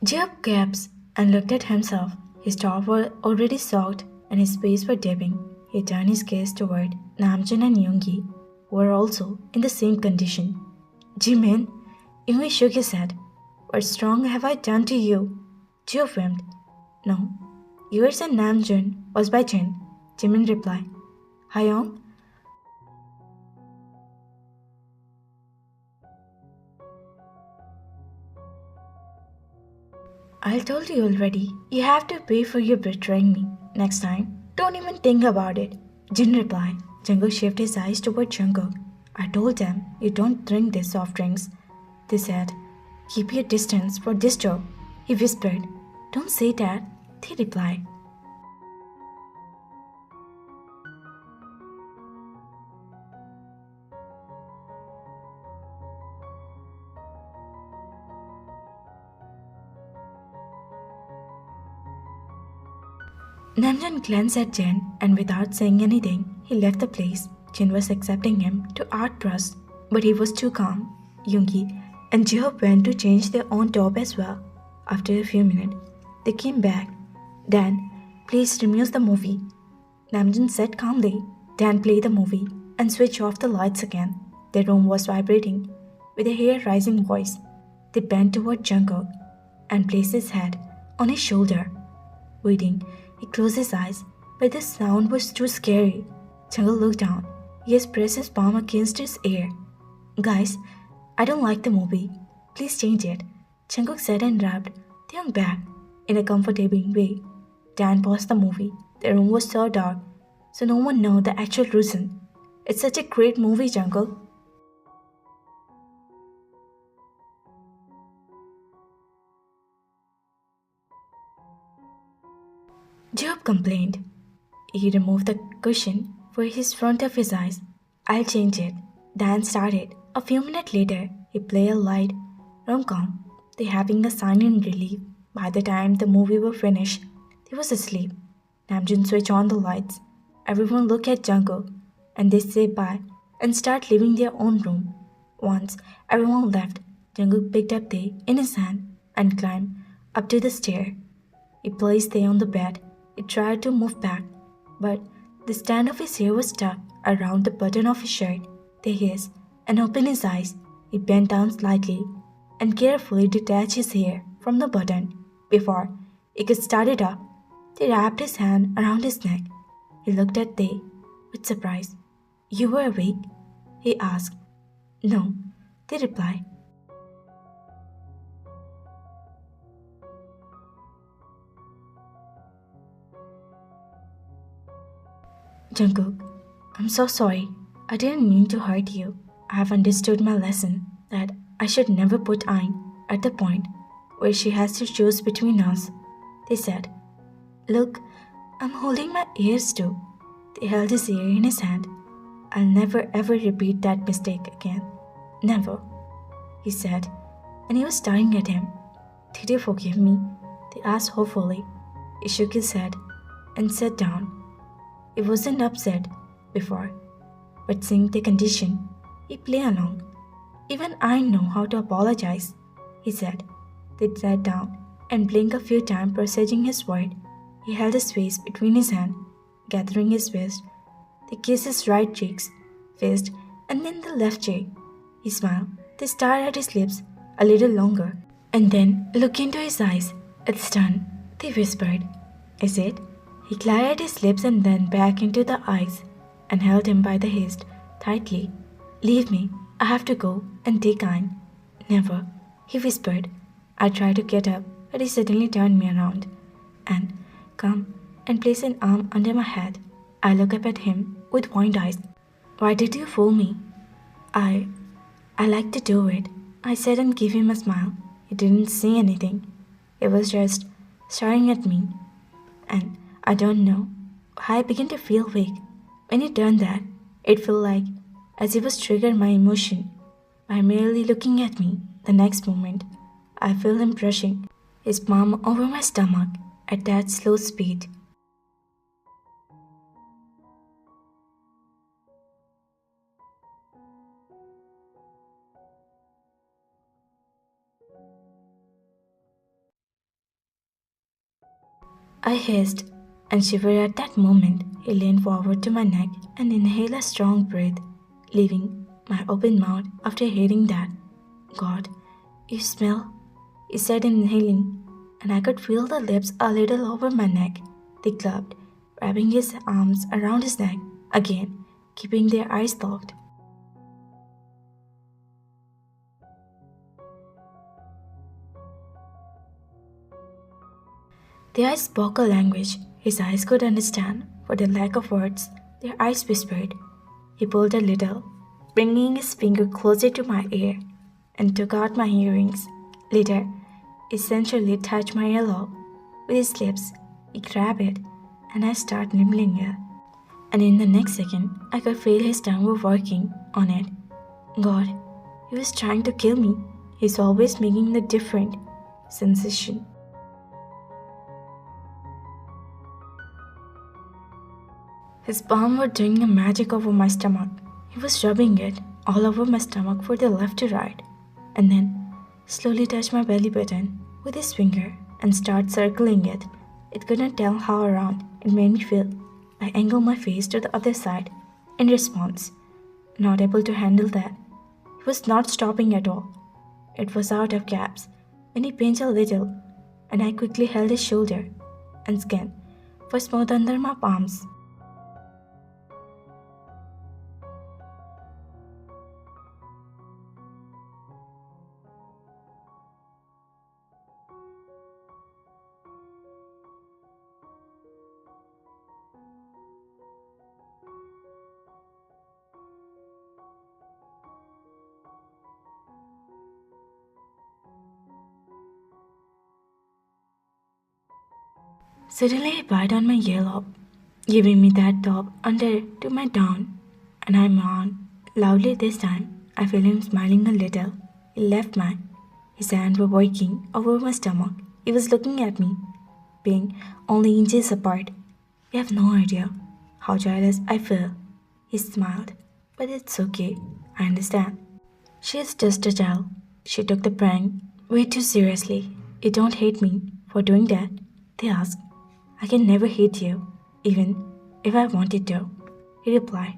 Jacob gasped and looked at himself. His jaw was already soaked and his face was dipping. He turned his gaze toward Namjoon and Yoongi, who were also in the same condition. Jimin, Yoongi shook his head. What wrong have I done to you? Jacob whimpered. No, yours and Namjoon was by Jin, Jimin replied. Hyung? I told you already. You have to pay for your betraying me. Next time, don't even think about it. Jin replied. Jungkook shifted his eyes toward Jungkook. I told them you don't drink these soft drinks. They said, keep your distance for this job. He whispered. Don't say that. They replied. Namjoon glanced at Jin and without saying anything, he left the place. Jin was accepting him to art trust, but he was too calm. Yoongi and Jihop went to change their own top as well. After a few minutes, they came back. Dan, please remuse the movie. Namjoon said calmly. Dan played the movie and switched off the lights again. The room was vibrating. With a hair-rising voice, they bent toward Jungkook and placed his head on his shoulder. Waiting, he closed his eyes, but the sound was too scary. Jungkook looked down. He has pressed his palm against his ear. Guys, I don't like the movie. Please change it. Jungkook said and rubbed the young back in a comforting way. Dan paused the movie. The room was so dark, so no one knew the actual reason. It's such a great movie, Jungkook. Job complained. He removed the cushion for his front of his eyes. I'll change it. Dan started. A few minutes later, he played a light rom-com. They having a sign in relief. By the time the movie was finished, he was asleep. Namjoon switched on the lights. Everyone looked at Jungkook and they say bye and start leaving their own room. Once everyone left, Jungkook picked up Tae in his hand and climbed up to the stair. He placed Tae on the bed. He tried to move back, but the stand of his hair was stuck around the button of his shirt. Tae hissed and opened his eyes. He bent down slightly and carefully detached his hair from the button before he could start it up. They wrapped his hand around his neck. He looked at Tae with surprise. You were awake? He asked. No, they replied. Jungkook, I'm so sorry. I didn't mean to hurt you. I have understood my lesson that I should never put Ayn at the point where she has to choose between us. They said, look, I'm holding my ears too. They held his ear in his hand. I'll never ever repeat that mistake again. Never, he said, and he was staring at him. Did you forgive me? They asked hopefully. He shook his head and sat down. He wasn't upset before, but seeing the condition, he played along. Even I know how to apologize, he said. They sat down and blinked a few times, processing his word. He held his face between his hands, gathering his fist. They kissed his right cheeks, fist, and then the left cheek. He smiled. They stared at his lips a little longer, and then looked into his eyes. It's done, they whispered. Is it? He glared at his lips and then back into the eyes and held him by the wrist tightly. Leave me, I have to go and take Ayn. Never, he whispered. I tried to get up, but he suddenly turned me around and come and placed an arm under my head. I looked up at him with wide eyes. Why did you fool me? I I like to do it, I said and gave him a smile. He didn't say anything. He was just staring at me. And I don't know how I began to feel weak. When he done that, it felt like as he was triggered my emotion by merely looking at me. The next moment, I felt him brushing his palm over my stomach at that slow speed. I hissed and shivered at that moment. He leaned forward to my neck and inhaled a strong breath, leaving my open mouth after hearing that. God, you smell, he said, inhaling, and I could feel the lips a little over my neck. They clubbed, wrapping his arms around his neck, again, keeping their eyes locked. Their eyes spoke a language his eyes could understand. For the lack of words, their eyes whispered. He pulled a little, bringing his finger closer to my ear, and took out my earrings. Later, he sensually touched my earlobe. With his lips, he grabbed it, and I started nibbling it. And in the next second, I could feel his tongue were working on it. God, he was trying to kill me. He's always making the different sensation. His palm was doing a magic over my stomach. He was rubbing it all over my stomach from the left to right, and then slowly touched my belly button with his finger and started circling it. It couldn't tell how around it made me feel. I angled my face to the other side in response, not able to handle that. He was not stopping at all. It was out of gaps when he pinched a little, and I quickly held his shoulder and skin was smooth under my palms. Suddenly, he bit on my earlobe, giving me that top under to my down, and I moaned loudly this time. I felt him smiling a little. He left mine. His hands were working over my stomach. He was looking at me, being only inches apart. You have no idea how jealous I feel. He smiled, but it's okay. I understand. She is just a child. She took the prank way too seriously. You don't hate me for doing that? They asked. I can never hate you, even if I wanted to, he replied.